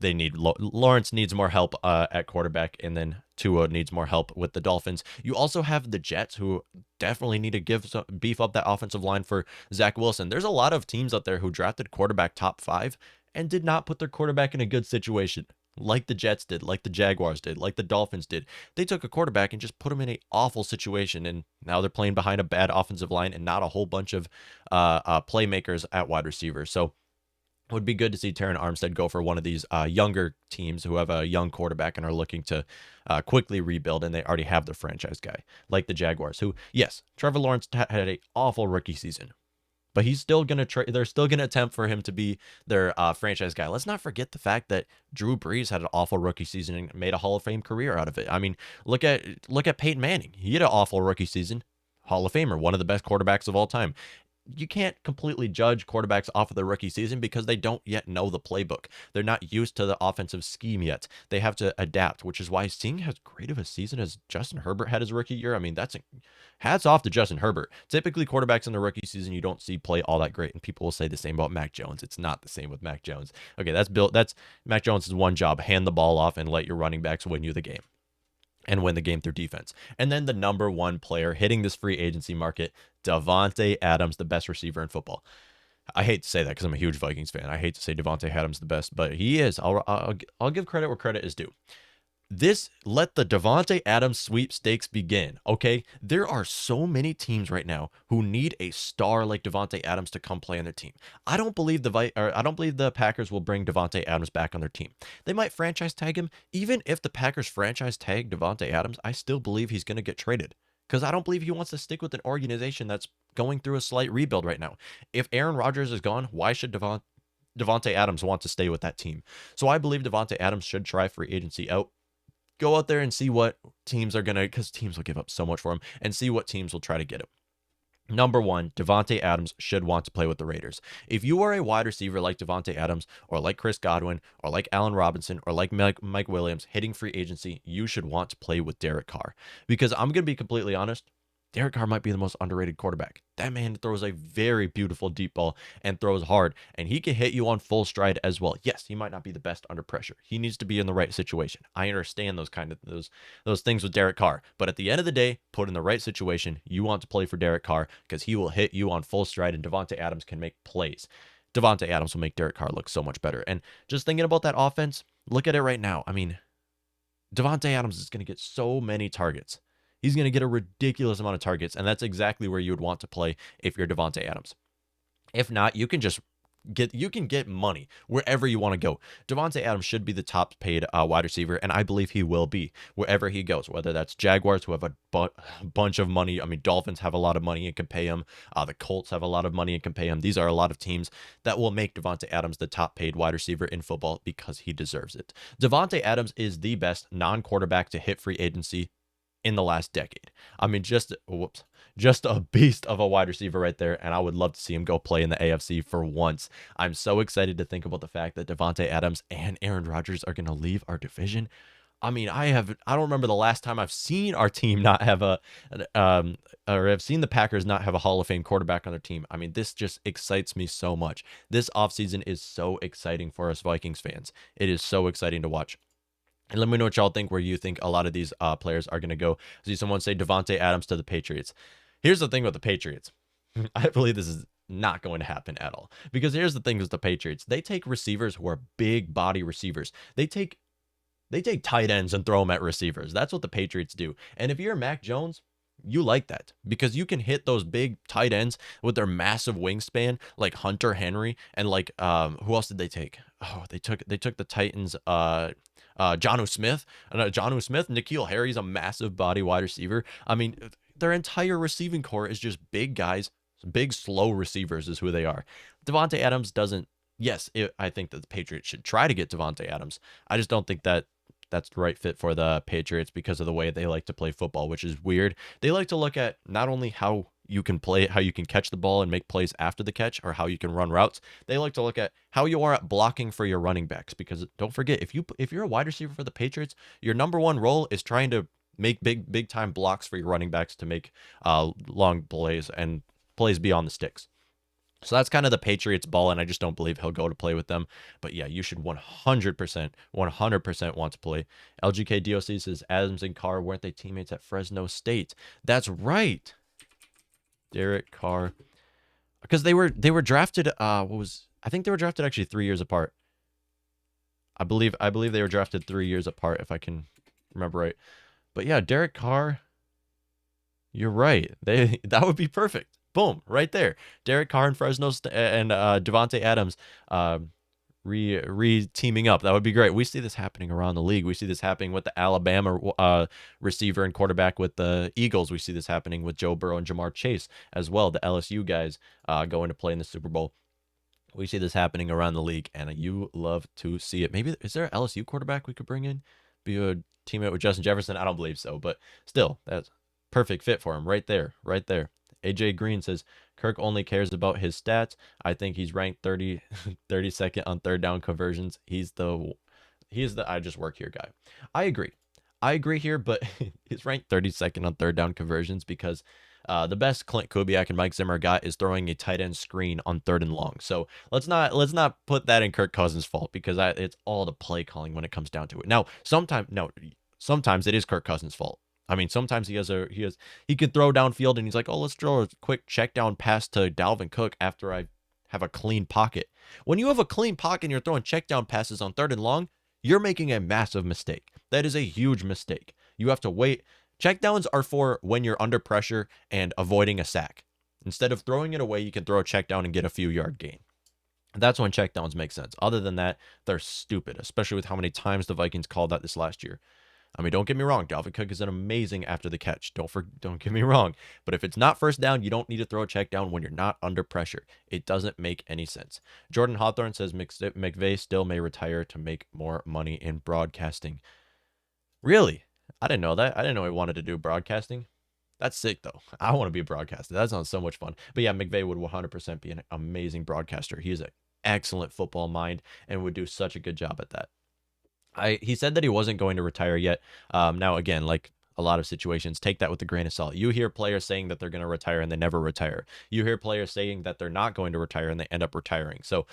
Lawrence needs more help at quarterback, and then Tua needs more help with the Dolphins. You also have the Jets, who definitely need to beef up that offensive line for Zach Wilson. There's a lot of teams out there who drafted quarterback top 5 and did not put their quarterback in a good situation, like the Jets did, like the Jaguars did, like the Dolphins did. They took a quarterback and just put him in an awful situation, and now they're playing behind a bad offensive line and not a whole bunch of playmakers at wide receiver. So it would be good to see Darren Armstead go for one of these younger teams who have a young quarterback and are looking to quickly rebuild, and they already have their franchise guy, like the Jaguars, who, yes, Trevor Lawrence had an awful rookie season, but he's still going to they're still going to attempt for him to be their franchise guy. Let's not forget the fact that Drew Brees had an awful rookie season and made a Hall of Fame career out of it. I mean, look at Peyton Manning. He had an awful rookie season. Hall of Famer, one of the best quarterbacks of all time. You can't completely judge quarterbacks off of the rookie season because they don't yet know the playbook. They're not used to the offensive scheme yet. They have to adapt, which is why seeing as great of a season as Justin Herbert had his rookie year, I mean, that's hats off to Justin Herbert. Typically, quarterbacks in the rookie season you don't see play all that great, and people will say the same about Mac Jones. It's not the same with Mac Jones. Okay, that's Mac Jones' one job: hand the ball off and let your running backs win you the game, and win the game through defense. And then the number one player hitting this free agency market, Devonte Adams, the best receiver in football. I hate to say that because I'm a huge Vikings fan. I hate to say Devonte Adams the best, but he is. I'll give credit where credit is due. Let the Devonte Adams sweepstakes begin, okay? There are so many teams right now who need a star like Devonte Adams to come play on their team. I don't believe the Packers will bring Devonte Adams back on their team. They might franchise tag him. Even if the Packers franchise tag Devonte Adams, I still believe he's going to get traded because I don't believe he wants to stick with an organization that's going through a slight rebuild right now. If Aaron Rodgers is gone, why should Devonte Adams want to stay with that team? So I believe Devonte Adams should try free agency out. Go out there and see what teams are going to, because teams will give up so much for him, and see what teams will try to get him. Number one, Devonte Adams should want to play with the Raiders. If you are a wide receiver like Devonte Adams, or like Chris Godwin, or like Allen Robinson, or like Mike Williams hitting free agency, you should want to play with Derek Carr. Because I'm going to be completely honest, Derek Carr might be the most underrated quarterback. That man throws a very beautiful deep ball and throws hard, and he can hit you on full stride as well. Yes, he might not be the best under pressure. He needs to be in the right situation. I understand those things with Derek Carr, but at the end of the day, put in the right situation, you want to play for Derek Carr because he will hit you on full stride, and Devonte Adams can make plays. Devonte Adams will make Derek Carr look so much better. And just thinking about that offense, look at it right now. I mean, Devonte Adams is going to get so many targets. He's going to get a ridiculous amount of targets, and that's exactly where you would want to play if you're Devonte Adams. If not, you can get money wherever you want to go. Devonte Adams should be the top paid wide receiver, and I believe he will be wherever he goes, whether that's Jaguars, who have a bunch of money. I mean, Dolphins have a lot of money and can pay him. The Colts have a lot of money and can pay him. These are a lot of teams that will make Devonte Adams the top paid wide receiver in football because he deserves it. Devonte Adams is the best non-quarterback to hit free agency in the last decade. I mean, just a beast of a wide receiver right there, and I would love to see him go play in the AFC for once. I'm so excited to think about the fact that Devonte Adams and Aaron Rodgers are going to leave our division. I mean, I don't remember the last time I've seen our team not have or I've seen the Packers not have a Hall of Fame quarterback on their team. I mean, this just excites me so much. This offseason is so exciting for us Vikings fans. It is so exciting to watch. And let me know what y'all think, where you think a lot of these players are going to go. I see someone say Devonte Adams to the Patriots. Here's the thing with the Patriots. I believe this is not going to happen at all. Because here's the thing with the Patriots. They take receivers who are big body receivers. They take tight ends and throw them at receivers. That's what the Patriots do. And if you're Mac Jones, you like that because you can hit those big tight ends with their massive wingspan, like Hunter Henry and like who else did they take? Oh, they took the Titans. Jonnu Smith. N'Keal Harry's a massive body wide receiver. I mean, their entire receiving core is just big guys, big slow receivers is who they are. Devonte Adams doesn't. Yes, I think that the Patriots should try to get Devonte Adams. I just don't think that that's the right fit for the Patriots because of the way they like to play football, which is weird. They like to look at not only how you can play, how you can catch the ball and make plays after the catch, or how you can run routes. They like to look at how you are at blocking for your running backs, because don't forget, if you're a wide receiver for the Patriots, your number one role is trying to make big time blocks for your running backs to make long plays and plays beyond the sticks. So that's kind of the Patriots ball, and I just don't believe he'll go to play with them. But yeah, you should 100% want to play. LGK DOC says Adams and Carr, weren't they teammates at Fresno State? That's right. Derek Carr, because they were drafted. I think they were drafted actually 3 years apart. I believe they were drafted 3 years apart, if I can remember right. But yeah, Derek Carr, you're right. That would be perfect. Boom, right there. Derek Carr and and Devonte Adams teaming up. That would be great. We see this happening around the league. We see this happening with the Alabama receiver and quarterback with the Eagles. We see this happening with Joe Burrow and Jamar Chase as well, the LSU guys going to play in the Super Bowl. We see this happening around the league, and you love to see it. Maybe, is there an LSU quarterback we could bring in? Be a teammate with Justin Jefferson? I don't believe so, but still, that's perfect fit for him right there, right there. AJ Green says, Kirk only cares about his stats. I think he's ranked 32nd on third down conversions. He's the I just work here guy. I agree here, but he's ranked 32nd on third down conversions because the best Clint Kubiak and Mike Zimmer got is throwing a tight end screen on 3rd and long. So let's not put that in Kirk Cousins' fault, because it's all the play calling when it comes down to it. Now, sometimes it is Kirk Cousins' fault. I mean, sometimes he could throw downfield and he's like, oh, let's throw a quick check down pass to Dalvin Cook after I have a clean pocket. When you have a clean pocket and you're throwing check down passes on 3rd and long, you're making a massive mistake. That is a huge mistake. You have to wait. Checkdowns are for when you're under pressure and avoiding a sack. Instead of throwing it away, you can throw a check down and get a few yard gain. That's when checkdowns make sense. Other than that, they're stupid, especially with how many times the Vikings called that this last year. I mean, don't get me wrong. Dalvin Cook is an amazing after the catch. Don't get me wrong. But if it's not first down, you don't need to throw a check down when you're not under pressure. It doesn't make any sense. Jordan Hawthorne says McVay still may retire to make more money in broadcasting. Really? I didn't know that. I didn't know he wanted to do broadcasting. That's sick, though. I want to be a broadcaster. That sounds so much fun. But yeah, McVay would 100% be an amazing broadcaster. He is an excellent football mind and would do such a good job at that. He said that he wasn't going to retire yet. Now, again, like a lot of situations, take that with a grain of salt. You hear players saying that they're going to retire and they never retire. You hear players saying that they're not going to retire and they end up retiring. So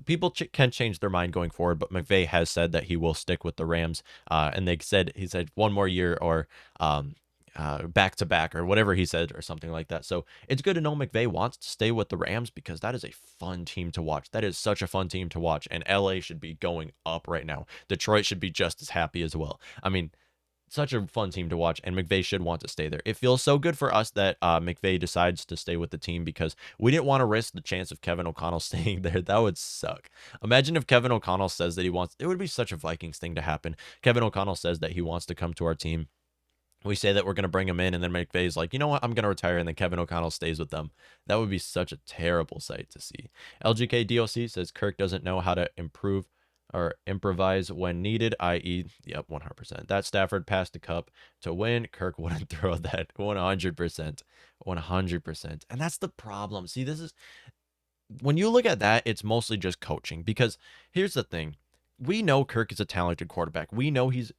people can change their mind going forward, but McVay has said that he will stick with the Rams. And he said one more year or back to back or whatever he said or something like that. So it's good to know McVay wants to stay with the Rams, because that is a fun team to watch. That is such a fun team to watch, and LA should be going up right now. Detroit should be just as happy as well. I mean, such a fun team to watch, and McVay should want to stay there. It feels so good for us that McVay decides to stay with the team, because we didn't want to risk the chance of Kevin O'Connell staying there. That would suck. Imagine if Kevin O'Connell says that he wants, it would be such a Vikings thing to happen. Kevin O'Connell says that he wants to come to our team. We say that we're going to bring him in, and then McVay's like, you know what, I'm going to retire, and then Kevin O'Connell stays with them. That would be such a terrible sight to see. LGK DOC says Kirk doesn't know how to improve or improvise when needed, i.e., yep, 100%. That Stafford passed the cup to win. Kirk wouldn't throw that. 100%. 100%. And that's the problem. See, this is, when you look at that, it's mostly just coaching, because here's the thing. We know Kirk is a talented quarterback. We know he's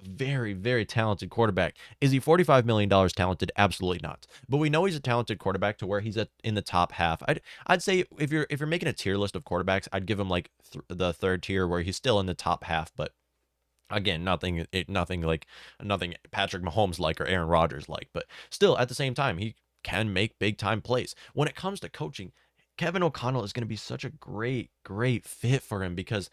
very, very talented quarterback. Is he $45 million talented? Absolutely not. But we know he's a talented quarterback to where he's in the top half. I'd say if you're making a tier list of quarterbacks, I'd give him like the third tier where he's still in the top half. But again, nothing Patrick Mahomes like or Aaron Rodgers like. But still, at the same time, he can make big time plays. When it comes to coaching, Kevin O'Connell is going to be such a great fit for him, because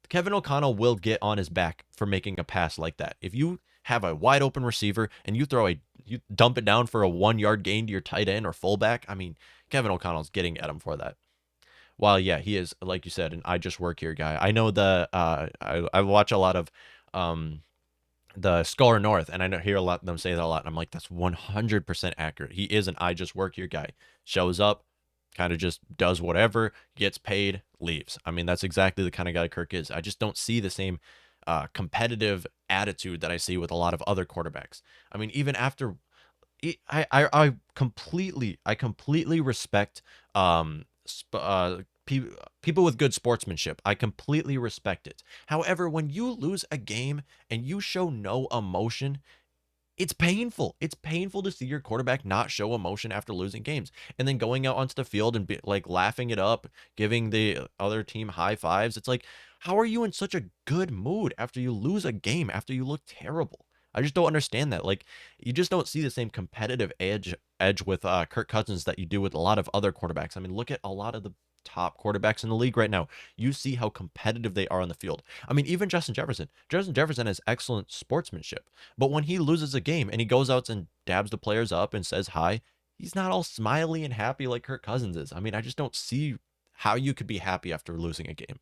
Kevin O'Connell will get on his back for making a pass like that. If you have a wide open receiver and you dump it down for a 1 yard gain to your tight end or fullback, I mean, Kevin O'Connell's getting at him for that. While, yeah, he is, like you said, an I just work here guy. I know I watch a lot of the Score North, and I hear a lot of them say that a lot, and I'm like, that's 100% accurate. He is an I just work here guy. Shows up, kind of just does whatever, gets paid, leaves. I mean, that's exactly the kind of guy Kirk is. I just don't see the same competitive attitude that I see with a lot of other quarterbacks. I mean, even after I completely respect people with good sportsmanship. I completely respect it. However, when you lose a game and you show no emotion, It's painful. It's painful to see your quarterback not show emotion after losing games and then going out onto the field and be like laughing it up, giving the other team high fives. It's like, how are you in such a good mood after you lose a game, after you look terrible? I just don't understand that. Like, you just don't see the same competitive edge with Kirk Cousins that you do with a lot of other quarterbacks. I mean, look at a lot of the top quarterbacks in the league right now. You see how competitive they are on the field. I mean, even Justin Jefferson. Justin Jefferson has excellent sportsmanship, but when he loses a game and he goes out and dabs the players up and says hi, he's not all smiley and happy like Kirk Cousins is. I mean, I just don't see how you could be happy after losing a game.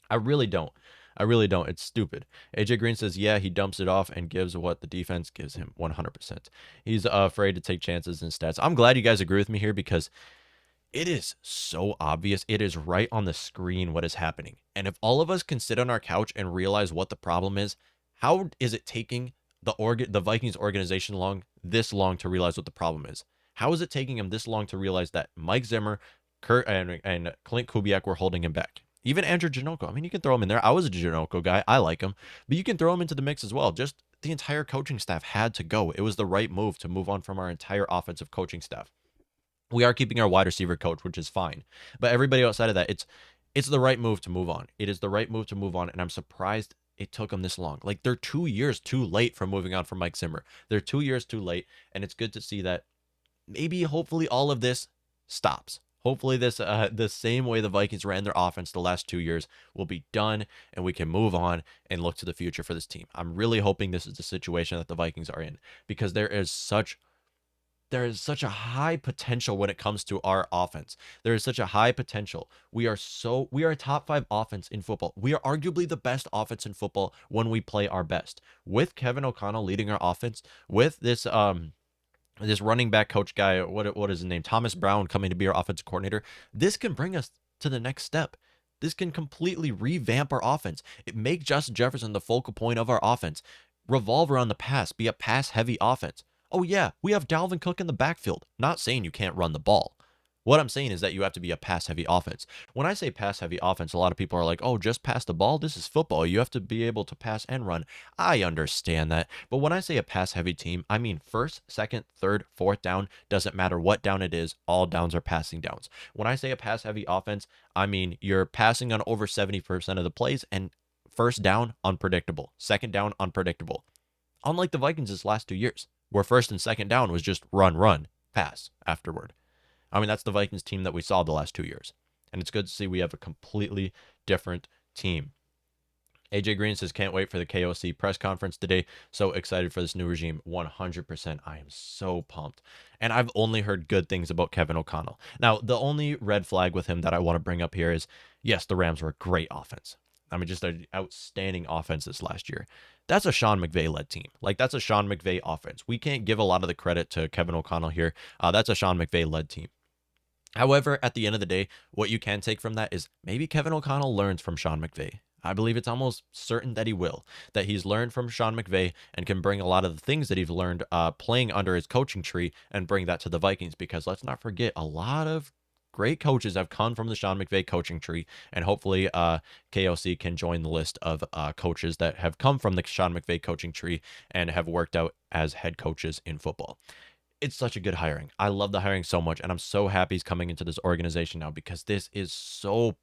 I really don't. I really don't. It's stupid. AJ Green says, yeah, he dumps it off and gives what the defense gives him 100%. He's afraid to take chances and stats. I'm glad you guys agree with me here because it is so obvious. It is right on the screen what is happening. And if all of us can sit on our couch and realize what the problem is, how is it taking the Vikings organization this long to realize what the problem is? How is it taking him this long to realize that Mike Zimmer, Kurt, and Clint Kubiak were holding him back? Even Andrew Janocko. I mean, you can throw him in there. I was a Janocko guy. I like him. But you can throw him into the mix as well. Just the entire coaching staff had to go. It was the right move to move on from our entire offensive coaching staff. We are keeping our wide receiver coach, which is fine. But everybody outside of that, it's the right move to move on. It is the right move to move on, and I'm surprised it took them this long. Like, they're 2 years too late from moving on from Mike Zimmer. They're 2 years too late, and it's good to see that maybe, hopefully, all of this stops. Hopefully, the same way the Vikings ran their offense the last 2 years will be done, and we can move on and look to the future for this team. I'm really hoping this is the situation that the Vikings are in because there is such a high potential when it comes to our offense. There is such a high potential. We are a top 5 offense in football. We are arguably the best offense in football when we play our best. With Kevin O'Connell leading our offense, with this running back coach guy, what is his name? Thomas Brown coming to be our offensive coordinator. This can bring us to the next step. This can completely revamp our offense. Make Justin Jefferson the focal point of our offense. Revolve around the pass, be a pass-heavy offense. Oh, yeah, we have Dalvin Cook in the backfield. Not saying you can't run the ball. What I'm saying is that you have to be a pass-heavy offense. When I say pass-heavy offense, a lot of people are like, oh, just pass the ball? This is football. You have to be able to pass and run. I understand that. But when I say a pass-heavy team, I mean first, second, third, fourth down. Doesn't matter what down it is. All downs are passing downs. When I say a pass-heavy offense, I mean you're passing on over 70% of the plays, and first down, unpredictable. Second down, unpredictable. Unlike the Vikings this last 2 years, where first and second down was just run, pass afterward. I mean, that's the Vikings team that we saw the last 2 years. And it's good to see we have a completely different team. AJ Green says, can't wait for the KOC press conference today. So excited for this new regime. 100%. I am so pumped. And I've only heard good things about Kevin O'Connell. Now, the only red flag with him that I want to bring up here is, yes, the Rams were a great offense. I mean, just an outstanding offense this last year. That's a Sean McVay-led team. Like, that's a Sean McVay offense. We can't give a lot of the credit to Kevin O'Connell here. That's a Sean McVay-led team. However, at the end of the day, what you can take from that is maybe Kevin O'Connell learns from Sean McVay. I believe it's almost certain that he will, that he's learned from Sean McVay and can bring a lot of the things that he's learned playing under his coaching tree and bring that to the Vikings, because let's not forget, a lot of great coaches have come from the Sean McVay coaching tree, and hopefully KOC can join the list of coaches that have come from the Sean McVay coaching tree and have worked out as head coaches in football. It's such a good hiring. I love the hiring so much, and I'm so happy he's coming into this organization now, because this is so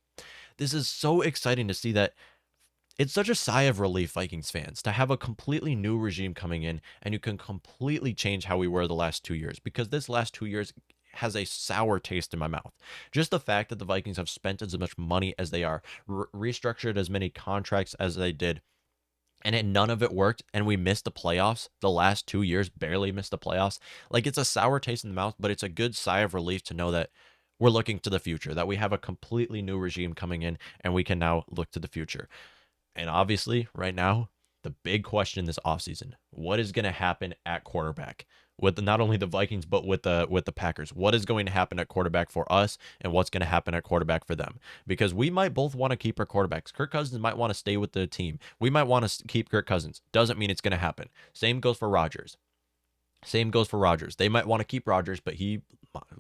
exciting to see that. It's such a sigh of relief, Vikings fans, to have a completely new regime coming in, and you can completely change how we were the last 2 years, because this last 2 years has a sour taste in my mouth. Just the fact that the Vikings have spent as much money as they are, restructured as many contracts as they did, and none of it worked, and we missed the playoffs the last 2 years, barely missed the playoffs. Like, it's a sour taste in the mouth, but it's a good sigh of relief to know that we're looking to the future, that we have a completely new regime coming in, and we can now look to the future. And obviously, right now, the big question this offseason, what is going to happen at quarterback with not only the Vikings, but with the Packers? What is going to happen at quarterback for us, and what's going to happen at quarterback for them? Because we might both want to keep our quarterbacks. Kirk Cousins might want to stay with the team. We might want to keep Kirk Cousins. Doesn't mean it's going to happen. Same goes for Rodgers. They might want to keep Rodgers, but he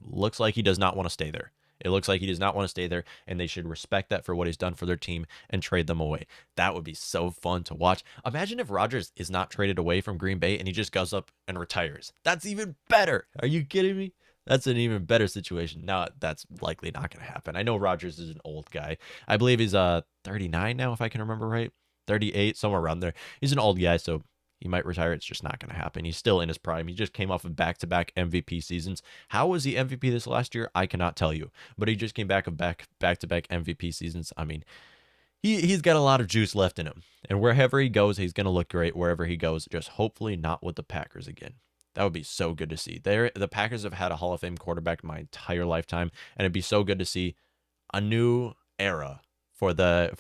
looks like he does not want to stay there. It looks like he does not want to stay there, and they should respect that for what he's done for their team and trade them away. That would be so fun to watch. Imagine if Rodgers is not traded away from Green Bay and he just goes up and retires. That's even better. Are you kidding me? That's an even better situation. Now, that's likely not going to happen. I know Rodgers is an old guy. I believe he's 39 now, if I can remember right. 38, somewhere around there. He's an old guy, so he might retire. It's just not going to happen. He's still in his prime. He just came off of back-to-back MVP seasons. How was he MVP this last year? I cannot tell you. But he just came back of back-to-back MVP seasons. I mean, he's got a lot of juice left in him. And wherever he goes, he's going to look great wherever he goes. Just hopefully not with the Packers again. That would be so good to see. The Packers have had a Hall of Fame quarterback my entire lifetime, and it'd be so good to see a new era for the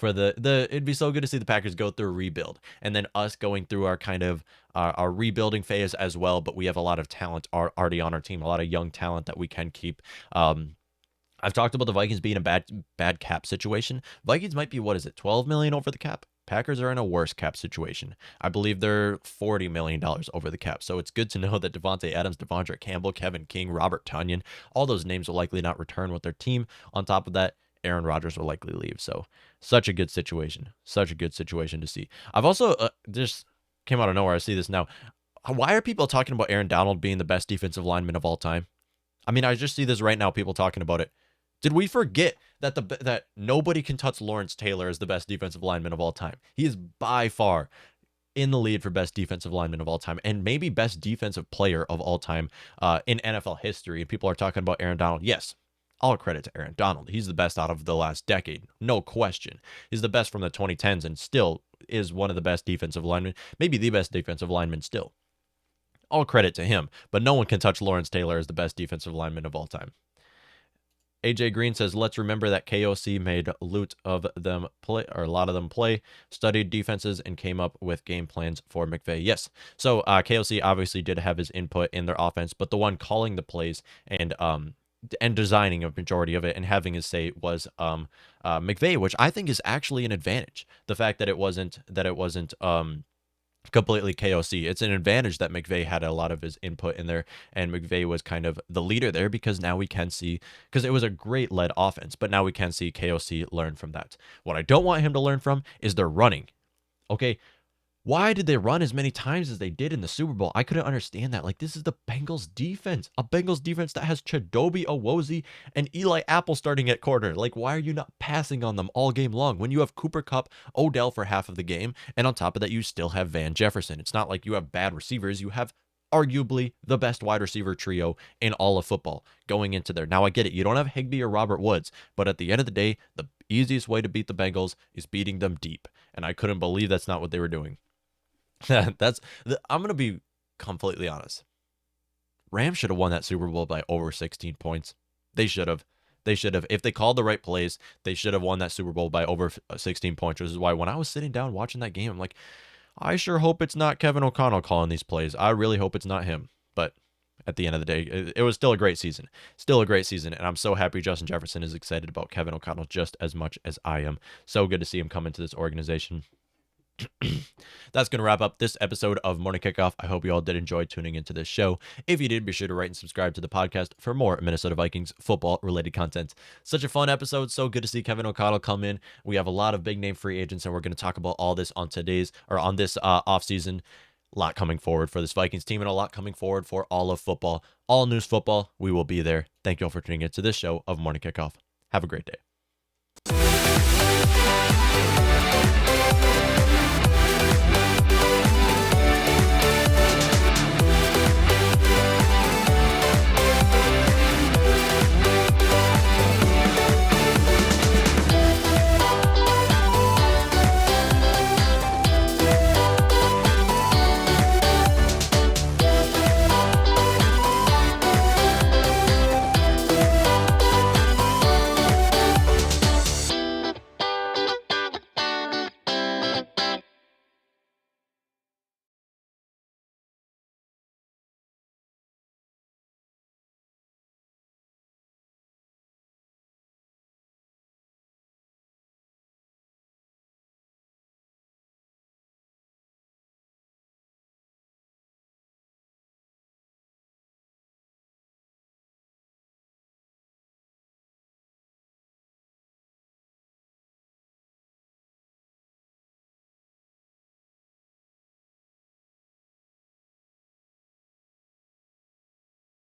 it'd be so good to see the Packers go through a rebuild, and then us going through our kind of our rebuilding phase as well. But we have a lot of talent already on our team, a lot of young talent that we can keep. I've talked about the Vikings being a bad cap situation. Vikings might be, what is it, $12 million over the cap? Packers are in a worse cap situation. I believe they're $40 million over the cap. So it's good to know that Devonte Adams, Devondre Campbell, Kevin King, Robert Tonyan, all those names will likely not return with their team. On top of that, Aaron Rodgers will likely leave. So such a good situation. Such a good situation to see. I've also just came out of nowhere. I see this now. Why are people talking about Aaron Donald being the best defensive lineman of all time? I mean, I just see this right now, people talking about it. Did we forget that nobody can touch Lawrence Taylor as the best defensive lineman of all time? He is by far in the lead for best defensive lineman of all time, and maybe best defensive player of all time in NFL history. And people are talking about Aaron Donald. Yes, all credit to Aaron Donald. He's the best out of the last decade, no question. He's the best from the 2010s and still is one of the best defensive linemen, maybe the best defensive lineman still. All credit to him, but no one can touch Lawrence Taylor as the best defensive lineman of all time. AJ Green says, let's remember that KOC made a lot of them play, studied defenses, and came up with game plans for McVay. Yes. So KOC obviously did have his input in their offense, but the one calling the plays and designing a majority of it and having his say was McVay, which I think is actually an advantage. The fact that it wasn't completely KOC. It's an advantage that McVay had a lot of his input in there, and McVay was kind of the leader there, because now we can see, because it was a great led offense, but now we can see KOC learn from that. What I don't want him to learn from is their running. Okay, why did they run as many times as they did in the Super Bowl? I couldn't understand that. Like, this is the Bengals defense, a Bengals defense that has Chidobe Awuzie and Eli Apple starting at corner. Like, why are you not passing on them all game long when you have Cooper Kupp, Odell for half of the game, and on top of that, you still have Van Jefferson? It's not like you have bad receivers. You have arguably the best wide receiver trio in all of football going into there. Now, I get it. You don't have Higbee or Robert Woods, but at the end of the day, the easiest way to beat the Bengals is beating them deep, and I couldn't believe that's not what they were doing. I'm going to be completely honest. Rams should have won that Super Bowl by over 16 points. They should have. If they called the right plays, they should have won that Super Bowl by over 16 points, which is why when I was sitting down watching that game, I'm like, I sure hope it's not Kevin O'Connell calling these plays. I really hope it's not him. But at the end of the day, it was still a great season. Still a great season, and I'm so happy Justin Jefferson is excited about Kevin O'Connell just as much as I am. So good to see him come into this organization. That's going to wrap up this episode of Morning Kickoff. I hope you all did enjoy tuning into this show. If you did, be sure to rate and subscribe to the podcast for more Minnesota Vikings football-related content. Such a fun episode. So good to see Kevin O'Connell come in. We have a lot of big-name free agents, and we're going to talk about all this on this offseason. A lot coming forward for this Vikings team and a lot coming forward for all of football. All news football, we will be there. Thank you all for tuning into this show of Morning Kickoff. Have a great day.